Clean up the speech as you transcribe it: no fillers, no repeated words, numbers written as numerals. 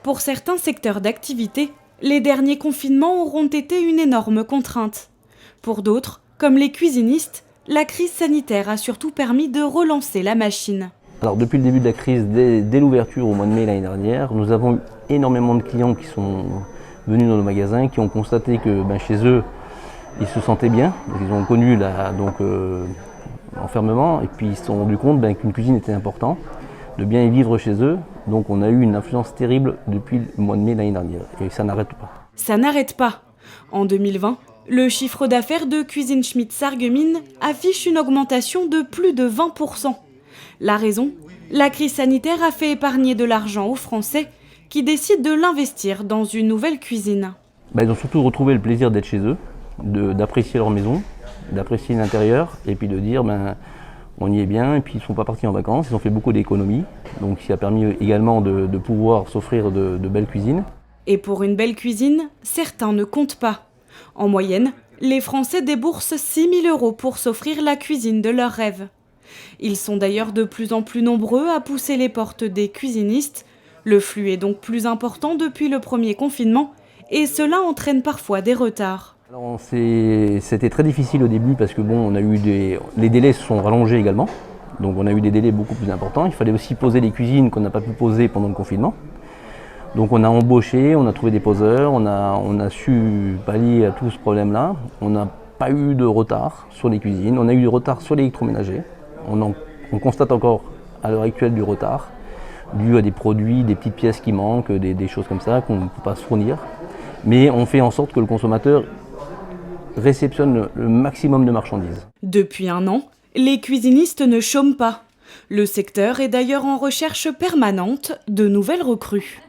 Pour certains secteurs d'activité, les derniers confinements auront été une énorme contrainte. Pour d'autres, comme les cuisinistes, la crise sanitaire a surtout permis de relancer la machine. Alors depuis le début de la crise, dès l'ouverture au mois de mai l'année dernière, nous avons eu énormément de clients qui sont venus dans nos magasins, qui ont constaté que chez eux, ils se sentaient bien. Donc, ils ont connu l'enfermement et puis ils se sont rendus compte qu'une cuisine était importante, de bien y vivre chez eux. Donc on a eu une influence terrible depuis le mois de mai l'année dernière et ça n'arrête pas. Ça n'arrête pas. En 2020, le chiffre d'affaires de Cuisine Schmitt Sarreguemines affiche une augmentation de plus de 20%. La raison ? La crise sanitaire a fait épargner de l'argent aux Français qui décident de l'investir dans une nouvelle cuisine. Ils ont surtout retrouvé le plaisir d'être chez eux, d'apprécier leur maison, d'apprécier l'intérieur et puis de dire on y est bien et puis ils ne sont pas partis en vacances, ils ont fait beaucoup d'économies. Donc ça a permis également de pouvoir s'offrir de belles cuisines. Et pour une belle cuisine, certains ne comptent pas. En moyenne, les Français déboursent 6 000 € pour s'offrir la cuisine de leurs rêves. Ils sont d'ailleurs de plus en plus nombreux à pousser les portes des cuisinistes. Le flux est donc plus important depuis le premier confinement et cela entraîne parfois des retards. Alors, c'était très difficile au début parce que on a eu les délais se sont rallongés également. Donc on a eu des délais beaucoup plus importants. Il fallait aussi poser les cuisines qu'on n'a pas pu poser pendant le confinement. Donc on a embauché, on a trouvé des poseurs, on a su pallier à tout ce problème-là. On n'a pas eu de retard sur les cuisines, on a eu du retard sur l'électroménager. On constate encore à l'heure actuelle du retard, dû à des produits, des petites pièces qui manquent, des choses comme ça qu'on ne peut pas se fournir. Mais on fait en sorte que le consommateur réceptionne le maximum de marchandises. Depuis 1 an, les cuisinistes ne chôment pas. Le secteur est d'ailleurs en recherche permanente de nouvelles recrues.